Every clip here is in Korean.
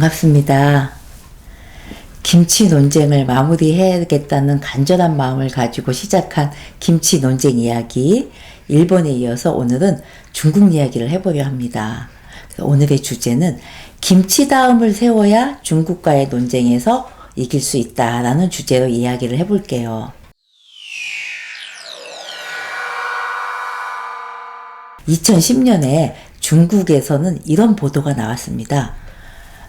반갑습니다. 김치 논쟁을 마무리해야겠다는 간절한 마음을 가지고 시작한 김치 논쟁 이야기 1번에 이어서 오늘은 중국 이야기를 해보려 합니다. 오늘의 주제는 김치 다음을 세워야 중국과의 논쟁에서 이길 수 있다라는 주제로 이야기를 해볼게요. 2010년에 중국에서는 이런 보도가 나왔습니다.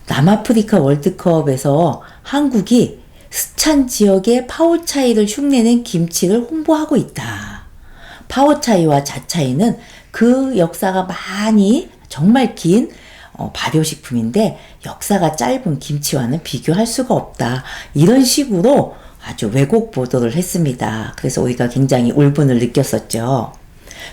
남아프리카 월드컵에서 한국이 스촨 지역의 파오차이를 흉내낸 김치를 홍보하고 있다. 파오차이와 자차이는 그 역사가 많이 정말 긴 발효식품인데 역사가 짧은 김치와는 비교할 수가 없다. 이런 식으로 아주 왜곡 보도를 했습니다. 그래서 우리가 굉장히 울분을 느꼈었죠.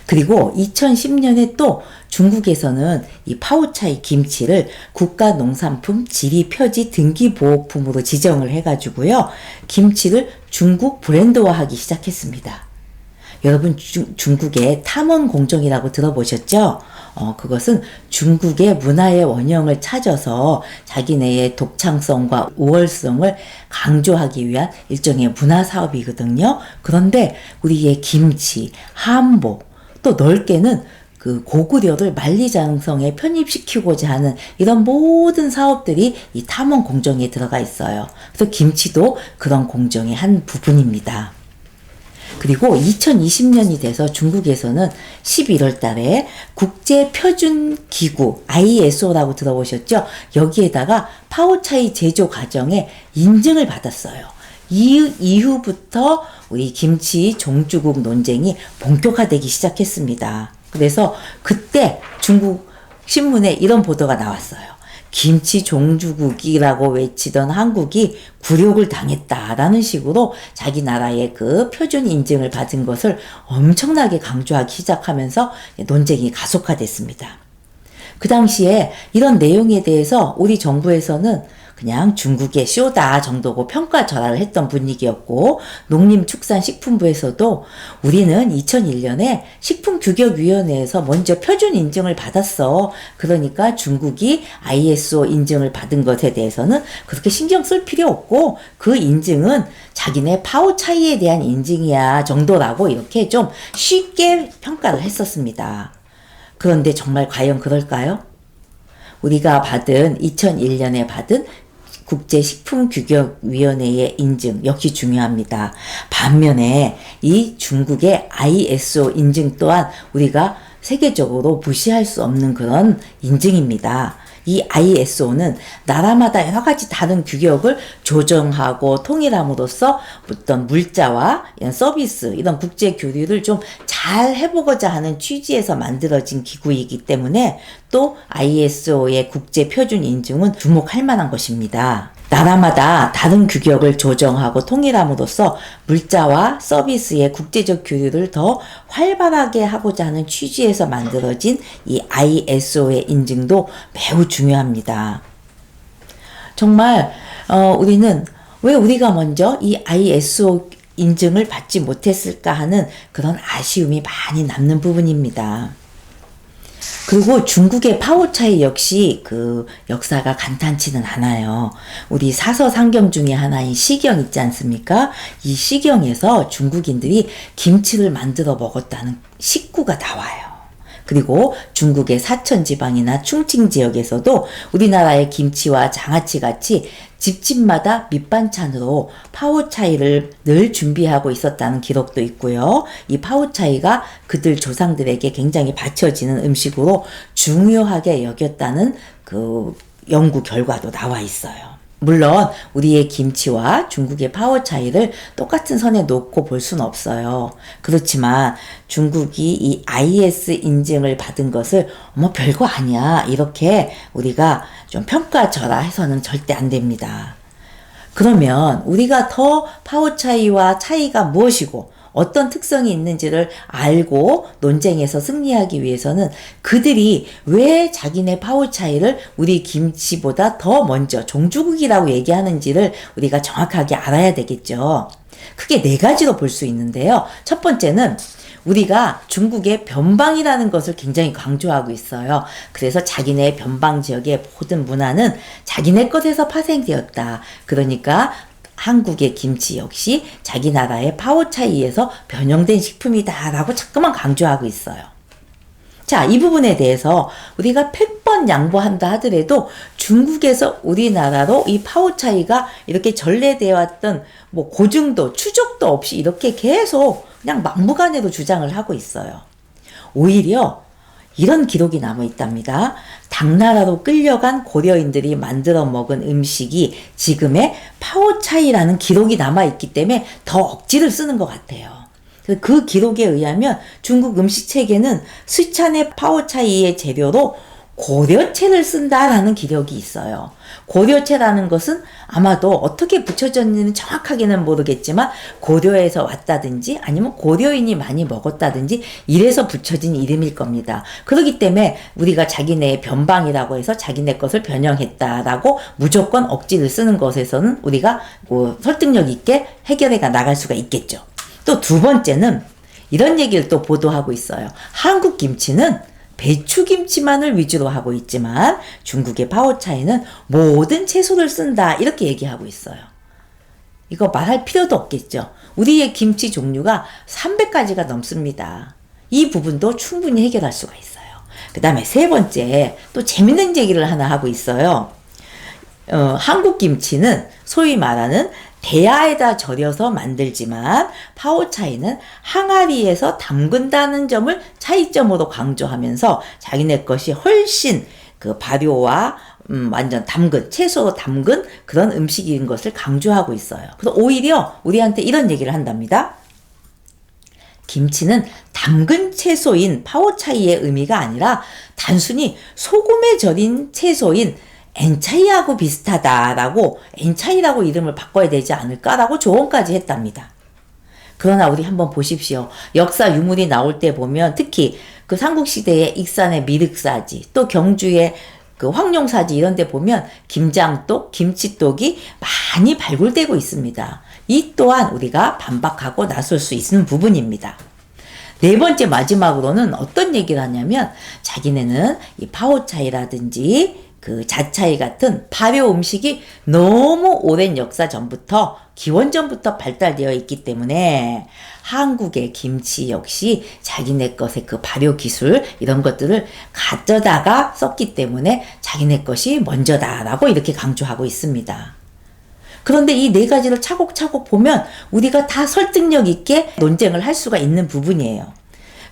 그리고 2010년에 또 중국에서는 이 파오차이 김치를 국가농산품 지리표지 등기보호품으로 지정을 해가지고요. 김치를 중국 브랜드화하기 시작했습니다. 여러분 중국의 탐원 공정이라고 들어보셨죠? 그것은 중국의 문화의 원형을 찾아서 자기네의 독창성과 우월성을 강조하기 위한 일종의 문화 사업이거든요. 그런데 우리의 김치, 한복, 또 넓게는 그 고구려를 만리장성에 편입시키고자 하는 이런 모든 사업들이 이 탐원 공정에 들어가 있어요. 그래서 김치도 그런 공정의 한 부분입니다. 그리고 2020년이 돼서 중국에서는 11월 달에 국제표준기구 ISO라고 들어보셨죠? 여기에다가 파오차이 제조 과정에 인증을 받았어요. 이후부터 우리 김치 종주국 논쟁이 본격화되기 시작했습니다. 그래서 그때 중국 신문에 이런 보도가 나왔어요. 김치 종주국이라고 외치던 한국이 굴욕을 당했다라는 식으로 자기 나라의 그 표준 인증을 받은 것을 엄청나게 강조하기 시작하면서 논쟁이 가속화됐습니다. 그 당시에 이런 내용에 대해서 우리 정부에서는 그냥 중국의 쇼다 정도고 평가절하를 했던 분위기였고 농림축산식품부에서도 우리는 2001년에 식품규격위원회에서 먼저 표준 인증을 받았어. 그러니까 중국이 ISO 인증을 받은 것에 대해서는 그렇게 신경 쓸 필요 없고 그 인증은 자기네 파오차이에 대한 인증이야 정도라고 이렇게 좀 쉽게 평가를 했었습니다. 그런데 정말 과연 그럴까요? 우리가 2001년에 받은 국제식품규격위원회의 인증 역시 중요합니다. 반면에 이 중국의 ISO 인증 또한 우리가 세계적으로 무시할 수 없는 그런 인증입니다. 이 ISO는 나라마다 여러 가지 다른 규격을 조정하고 통일함으로써 어떤 물자와 이런 서비스, 이런 국제 교류를 좀 잘 해보고자 하는 취지에서 만들어진 기구이기 때문에 또 ISO의 국제 표준 인증은 주목할 만한 것입니다. 나라마다 다른 규격을 조정하고 통일함으로써 물자와 서비스의 국제적 교류를 더 활발하게 하고자 하는 취지에서 만들어진 이 ISO의 인증도 매우 중요합니다. 정말 우리는 왜 우리가 먼저 이 ISO 인증을 받지 못했을까 하는 그런 아쉬움이 많이 남는 부분입니다. 그리고 중국의 파오차이 역시 그 역사가 간단치는 않아요. 우리 사서상경 중에 하나인 시경 있지 않습니까? 이 시경에서 중국인들이 김치를 만들어 먹었다는 식구가 나와요. 그리고 중국의 사천지방이나 충칭 지역에서도 우리나라의 김치와 장아찌 같이 집집마다 밑반찬으로 파오차이를 늘 준비하고 있었다는 기록도 있고요. 이 파오차이가 그들 조상들에게 굉장히 바쳐지는 음식으로 중요하게 여겼다는 그 연구 결과도 나와 있어요. 물론 우리의 김치와 중국의 파오차이를 똑같은 선에 놓고 볼 수는 없어요. 그렇지만 중국이 이 IS 인증을 받은 것을 별거 아니야 이렇게 우리가 좀 평가절하해서는 절대 안 됩니다. 그러면 우리가 더 파오차이와 차이가 무엇이고 어떤 특성이 있는지를 알고 논쟁에서 승리하기 위해서는 그들이 왜 자기네 파오차이를 우리 김치보다 더 먼저 종주국이라고 얘기하는지를 우리가 정확하게 알아야 되겠죠. 크게 네 가지로 볼 수 있는데요. 첫 번째는 우리가 중국의 변방이라는 것을 굉장히 강조하고 있어요. 그래서 자기네 변방 지역의 모든 문화는 자기네 것에서 파생되었다. 그러니까 한국의 김치 역시 자기 나라의 파워차이에서 변형된 식품이다라고 자꾸만 강조하고 있어요. 자, 이 부분에 대해서 우리가 100번 양보한다 하더라도 중국에서 우리나라로 이 파워차이가 이렇게 전래되어 왔던 뭐 고증도 추적도 없이 이렇게 계속 그냥 막무가내로 주장을 하고 있어요. 오히려 이런 기록이 남아 있답니다. 당나라로 끌려간 고려인들이 만들어 먹은 음식이 지금의 파워차이라는 기록이 남아 있기 때문에 더 억지를 쓰는 것 같아요. 그 기록에 의하면 중국 음식 체계는 스촨의 파워차이의 재료로 고려채를 쓴다라는 기록이 있어요. 고려채라는 것은 아마도 어떻게 붙여졌는지는 정확하게는 모르겠지만 고려에서 왔다든지 아니면 고려인이 많이 먹었다든지 이래서 붙여진 이름일 겁니다. 그렇기 때문에 우리가 자기네의 변방이라고 해서 자기네 것을 변형했다라고 무조건 억지를 쓰는 것에서는 우리가 뭐 설득력 있게 해결해 나갈 수가 있겠죠. 또 두 번째는 이런 얘기를 또 보도하고 있어요. 한국 김치는 배추김치만을 위주로 하고 있지만 중국의 파워차이는 모든 채소를 쓴다 이렇게 얘기하고 있어요. 이거 말할 필요도 없겠죠. 우리의 김치 종류가 300가지가 넘습니다. 이 부분도 충분히 해결할 수가 있어요. 그 다음에 세 번째 또 재밌는 얘기를 하나 하고 있어요. 한국 김치는 소위 말하는 대야에다 절여서 만들지만 파워차이는 항아리에서 담근다는 점을 차이점으로 강조하면서 자기네 것이 훨씬 그 발효와 완전 담근, 채소로 담근 그런 음식인 것을 강조하고 있어요. 그래서 오히려 우리한테 이런 얘기를 한답니다. 김치는 담근 채소인 파워차이의 의미가 아니라 단순히 소금에 절인 채소인 엔차이하고 비슷하다라고 엔차이라고 이름을 바꿔야 되지 않을까라고 조언까지 했답니다. 그러나 우리 한번 보십시오. 역사 유물이 나올 때 보면 특히 그 삼국시대의 익산의 미륵사지 또 경주의 그 황룡사지 이런 데 보면 김장독, 김치독이 많이 발굴되고 있습니다. 이 또한 우리가 반박하고 나설 수 있는 부분입니다. 네 번째 마지막으로는 어떤 얘기를 하냐면 자기네는 이 파워차이라든지 그 자차이 같은 발효 음식이 너무 오랜 역사 전부터 기원전부터 발달되어 있기 때문에 한국의 김치 역시 자기네 것의 그 발효 기술 이런 것들을 가져다가 썼기 때문에 자기네 것이 먼저다라고 이렇게 강조하고 있습니다. 그런데 이 네 가지를 차곡차곡 보면 우리가 다 설득력 있게 논쟁을 할 수가 있는 부분이에요.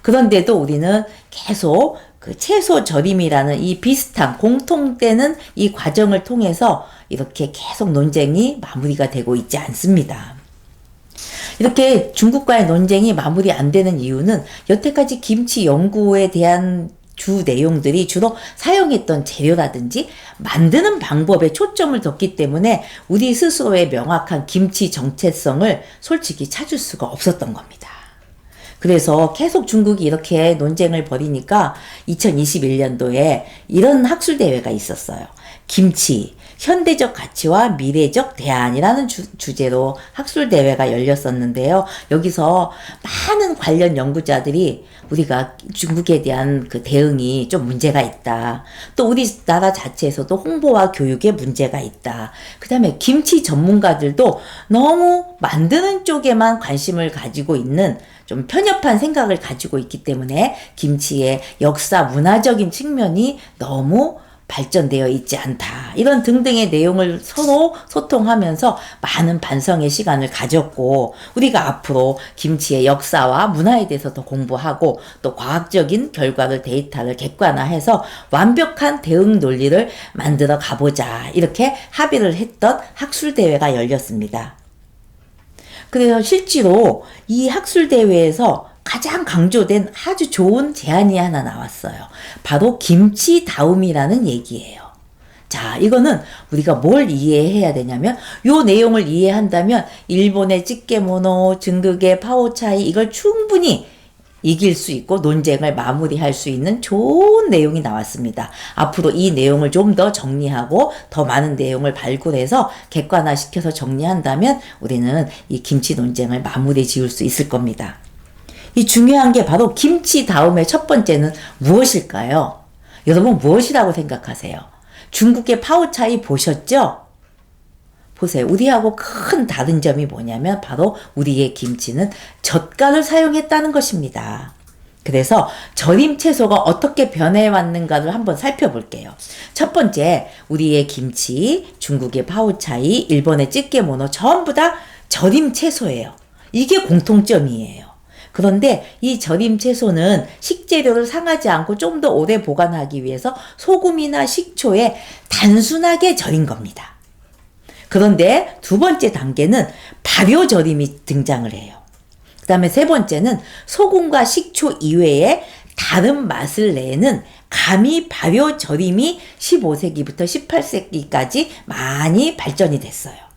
그런데도 우리는 계속 그 채소 절임이라는 이 비슷한 공통되는 이 과정을 통해서 이렇게 계속 논쟁이 마무리가 되고 있지 않습니다. 이렇게 중국과의 논쟁이 마무리 안 되는 이유는 여태까지 김치 연구에 대한 주 내용들이 주로 사용했던 재료라든지 만드는 방법에 초점을 뒀기 때문에 우리 스스로의 명확한 김치 정체성을 솔직히 찾을 수가 없었던 겁니다. 그래서 계속 중국이 이렇게 논쟁을 벌이니까 2021년도에 이런 학술대회가 있었어요. 김치, 현대적 가치와 미래적 대안이라는 주제로 학술대회가 열렸었는데요. 여기서 많은 관련 연구자들이 우리가 중국에 대한 그 대응이 좀 문제가 있다. 또 우리나라 자체에서도 홍보와 교육에 문제가 있다. 그 다음에 김치 전문가들도 너무 만드는 쪽에만 관심을 가지고 있는 좀 편협한 생각을 가지고 있기 때문에 김치의 역사 문화적인 측면이 너무 발전되어 있지 않다. 이런 등등의 내용을 서로 소통하면서 많은 반성의 시간을 가졌고 우리가 앞으로 김치의 역사와 문화에 대해서 더 공부하고 또 과학적인 결과를 데이터를 객관화해서 완벽한 대응 논리를 만들어 가보자. 이렇게 합의를 했던 학술대회가 열렸습니다. 그래서 실제로 이 학술대회에서 가장 강조된 아주 좋은 제안이 하나 나왔어요. 바로 김치다움이라는 얘기예요. 자, 이거는 우리가 뭘 이해해야 되냐면 요 내용을 이해한다면 일본의 찌개모노, 중국의 파워차이 이걸 충분히 이길 수 있고 논쟁을 마무리할 수 있는 좋은 내용이 나왔습니다. 앞으로 이 내용을 좀 더 정리하고 더 많은 내용을 발굴해서 객관화시켜서 정리한다면 우리는 이 김치 논쟁을 마무리 지을 수 있을 겁니다. 이 중요한 게 바로 김치 다음에 첫 번째는 무엇일까요? 여러분 무엇이라고 생각하세요? 중국의 파오차이 보셨죠? 보세요. 우리하고 큰 다른 점이 뭐냐면 바로 우리의 김치는 젓갈을 사용했다는 것입니다. 그래서 절임 채소가 어떻게 변해왔는가를 한번 살펴볼게요. 첫 번째, 우리의 김치, 중국의 파오차이, 일본의 찌개모노 전부 다 절임 채소예요. 이게 공통점이에요. 그런데 이 절임 채소는 식재료를 상하지 않고 좀 더 오래 보관하기 위해서 소금이나 식초에 단순하게 절인 겁니다. 그런데 두 번째 단계는 발효절임이 등장을 해요. 그 다음에 세 번째는 소금과 식초 이외에 다른 맛을 내는 가미 발효절임이 15세기부터 18세기까지 많이 발전이 됐어요.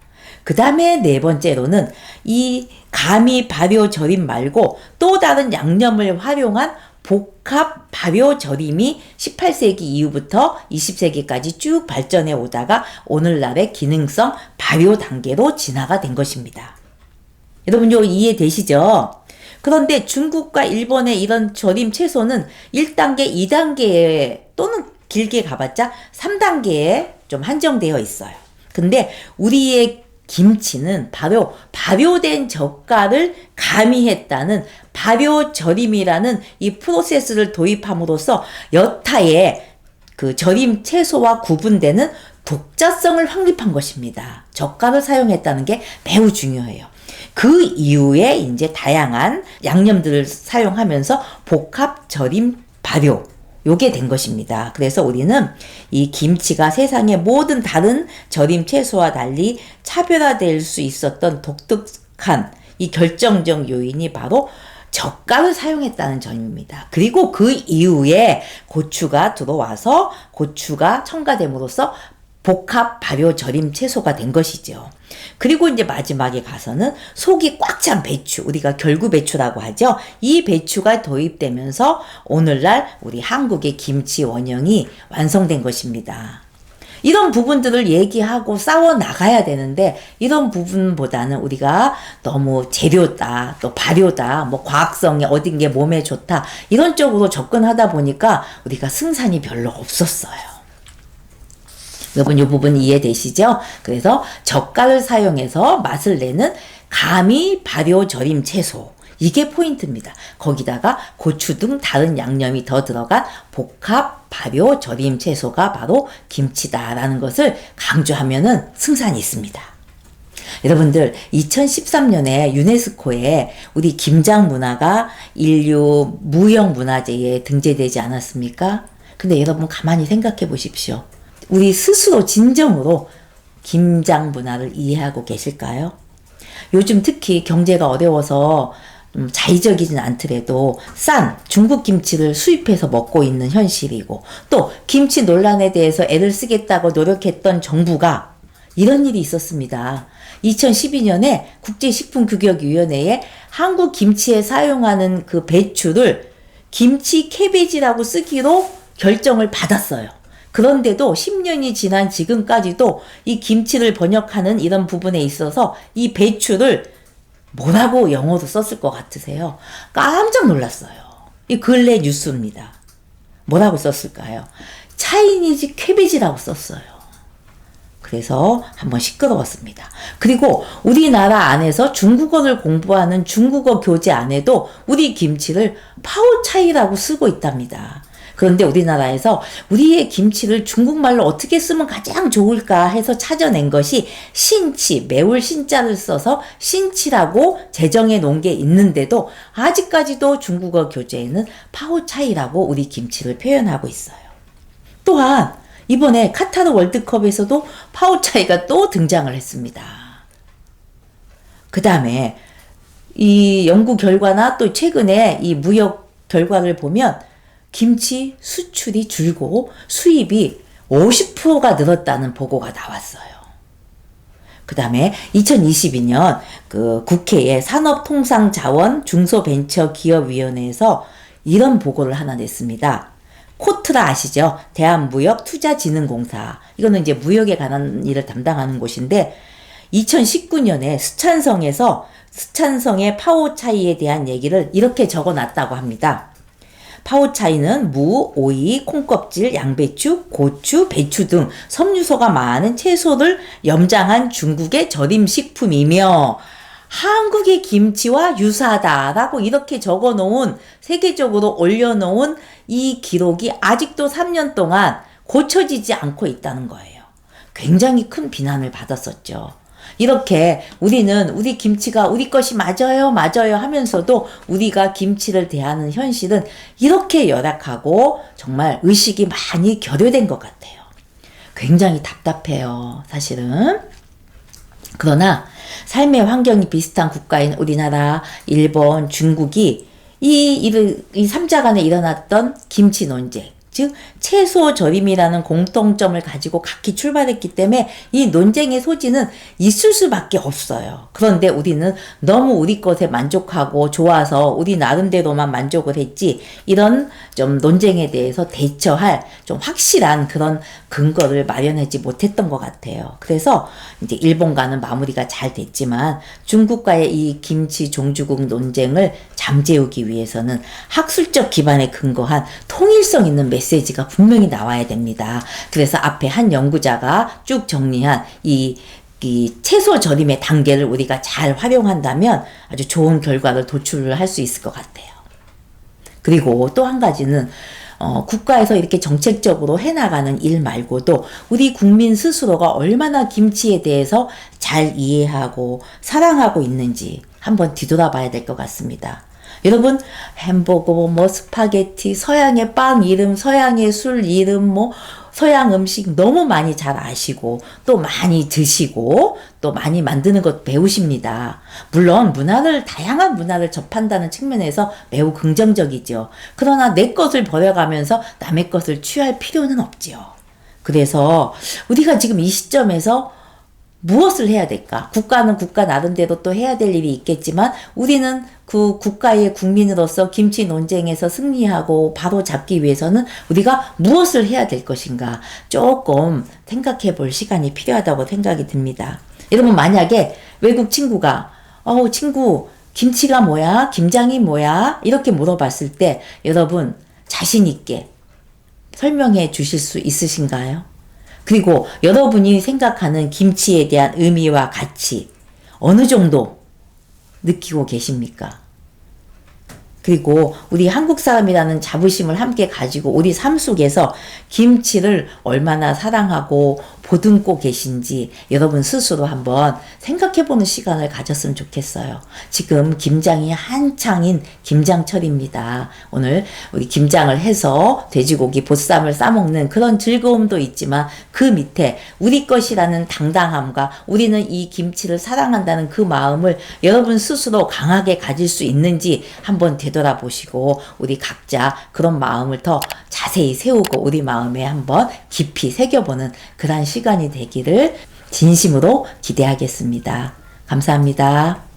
그 다음에 네 번째로는 이 가미 발효절임 말고 또 다른 양념을 활용한 복합 발효절임이 18세기 이후부터 20세기까지 쭉 발전해 오다가 오늘날의 기능성 발효 단계로 진화가 된 것입니다. 여러분 이거 이해되시죠? 그런데 중국과 일본의 이런 절임 채소는 1단계, 2단계에 또는 길게 가봤자 3단계에 좀 한정되어 있어요. 근데 우리의 김치는 바로 발효된 젓갈을 가미했다는 발효절임이라는 이 프로세스를 도입함으로써 여타의 그 절임 채소와 구분되는 독자성을 확립한 것입니다. 젓갈을 사용했다는 게 매우 중요해요. 그 이후에 이제 다양한 양념들을 사용하면서 복합 절임 발효 요게 된 것입니다. 그래서 우리는 이 김치가 세상의 모든 다른 절임 채소와 달리 차별화될 수 있었던 독특한 이 결정적 요인이 바로 젓갈을 사용했다는 점입니다. 그리고 그 이후에 고추가 들어와서 고추가 첨가됨으로써 복합 발효 절임 채소가 된 것이죠. 그리고 이제 마지막에 가서는 속이 꽉 찬 배추, 우리가 결구 배추라고 하죠. 이 배추가 도입되면서 오늘날 우리 한국의 김치 원형이 완성된 것입니다. 이런 부분들을 얘기하고 싸워 나가야 되는데 이런 부분보다는 우리가 너무 재료다, 또 발효다, 뭐 과학성이 어딘 게 몸에 좋다 이런 쪽으로 접근하다 보니까 우리가 승산이 별로 없었어요. 여러분 이 부분 이해되시죠? 그래서 젓갈을 사용해서 맛을 내는 가미 발효 절임 채소 이게 포인트입니다. 거기다가 고추 등 다른 양념이 더 들어간 복합 발효 절임 채소가 바로 김치다라는 것을 강조하면은 승산이 있습니다. 여러분들 2013년에 유네스코에 우리 김장 문화가 인류 무형문화재에 등재되지 않았습니까? 근데 여러분 가만히 생각해 보십시오. 우리 스스로 진정으로 김장 문화를 이해하고 계실까요? 요즘 특히 경제가 어려워서 자의적이진 않더라도 싼 중국 김치를 수입해서 먹고 있는 현실이고 또 김치 논란에 대해서 애를 쓰겠다고 노력했던 정부가 이런 일이 있었습니다. 2012년에 국제식품규격위원회에 한국 김치에 사용하는 그 배추를 김치 캐베지라고 쓰기로 결정을 받았어요. 그런데도 10년이 지난 지금까지도 이 김치를 번역하는 이런 부분에 있어서 이 배추를 뭐라고 영어로 썼을 것 같으세요? 깜짝 놀랐어요. 이 근래 뉴스입니다. 뭐라고 썼을까요? 차이니즈 캐비지라고 썼어요. 그래서 한번 시끄러웠습니다. 그리고 우리나라 안에서 중국어를 공부하는 중국어 교재 안에도 우리 김치를 파오차이라고 쓰고 있답니다. 그런데 우리나라에서 우리의 김치를 중국말로 어떻게 쓰면 가장 좋을까 해서 찾아낸 것이 신치, 매울 신자를 써서 신치라고 제정해 놓은 게 있는데도 아직까지도 중국어 교재에는 파오차이라고 우리 김치를 표현하고 있어요. 또한 이번에 카타르 월드컵에서도 파오차이가 또 등장을 했습니다. 그 다음에 이 연구 결과나 또 최근에 이 무역 결과를 보면 김치 수출이 줄고 수입이 50%가 늘었다는 보고가 나왔어요. 그 다음에 2022년 그 국회의 산업통상자원 중소벤처기업위원회에서 이런 보고를 하나 냈습니다. 코트라 아시죠? 대한무역투자진흥공사. 이거는 이제 무역에 관한 일을 담당하는 곳인데 2019년에 스촨성의 파워 차이에 대한 얘기를 이렇게 적어 놨다고 합니다. 파워 차이는 무, 오이, 콩껍질, 양배추, 고추, 배추 등 섬유소가 많은 채소를 염장한 중국의 절임 식품이며 한국의 김치와 유사하다라고 이렇게 적어 놓은, 세계적으로 올려놓은 이 기록이 아직도 3년 동안 고쳐지지 않고 있다는 거예요. 굉장히 큰 비난을 받았었죠. 이렇게 우리는 우리 김치가 우리 것이 맞아요 하면서도 우리가 김치를 대하는 현실은 이렇게 열악하고 정말 의식이 많이 결여된 것 같아요. 굉장히 답답해요, 사실은. 그러나 삶의 환경이 비슷한 국가인 우리나라, 일본, 중국이 이 삼자 간에 일어났던 김치 논쟁, 즉 채소 절임이라는 공통점을 가지고 각기 출발했기 때문에 이 논쟁의 소지는 있을 수밖에 없어요. 그런데 우리는 너무 우리 것에 만족하고 좋아서 우리 나름대로만 만족을 했지, 이런 좀 논쟁에 대해서 대처할 좀 확실한 그런 근거를 마련하지 못했던 것 같아요. 그래서 이제 일본과는 마무리가 잘 됐지만 중국과의 이 김치 종주국 논쟁을 잠재우기 위해서는 학술적 기반에 근거한 통일성 있는 메시지가 분명히 나와야 됩니다. 그래서 앞에 한 연구자가 쭉 정리한 이 채소 절임의 단계를 우리가 잘 활용한다면 아주 좋은 결과를 도출을 할 수 있을 것 같아요. 그리고 또 한 가지는 국가에서 이렇게 정책적으로 해나가는 일 말고도 우리 국민 스스로가 얼마나 김치에 대해서 잘 이해하고 사랑하고 있는지 한번 뒤돌아봐야 될 것 같습니다. 여러분, 햄버거, 스파게티, 서양의 빵 이름, 서양의 술 이름, 서양 음식 너무 많이 잘 아시고 또 많이 드시고 또 많이 만드는 것 배우십니다. 물론 다양한 문화를 접한다는 측면에서 매우 긍정적이죠. 그러나 내 것을 버려가면서 남의 것을 취할 필요는 없지요. 그래서 우리가 지금 이 시점에서 무엇을 해야 될까? 국가는 국가 나름대로 또 해야 될 일이 있겠지만 우리는 그 국가의 국민으로서 김치 논쟁에서 승리하고 바로 잡기 위해서는 우리가 무엇을 해야 될 것인가 조금 생각해 볼 시간이 필요하다고 생각이 듭니다. 여러분, 만약에 외국 친구가 친구 김치가 뭐야? 김장이 뭐야? 이렇게 물어봤을 때 여러분 자신 있게 설명해 주실 수 있으신가요? 그리고 여러분이 생각하는 김치에 대한 의미와 가치 어느 정도 느끼고 계십니까? 그리고 우리 한국 사람이라는 자부심을 함께 가지고 우리 삶 속에서 김치를 얼마나 사랑하고 보듬고 계신지 여러분 스스로 한번 생각해보는 시간을 가졌으면 좋겠어요. 지금 김장이 한창인 김장철입니다. 오늘 우리 김장을 해서 돼지고기 보쌈을 싸먹는 그런 즐거움도 있지만 그 밑에 우리 것이라는 당당함과 우리는 이 김치를 사랑한다는 그 마음을 여러분 스스로 강하게 가질 수 있는지 한번 되돌아보시고 우리 각자 그런 마음을 더 자세히 세우고 우리 마음에 한번 깊이 새겨보는 그런 시간이 되기를 진심으로 기대하겠습니다. 감사합니다.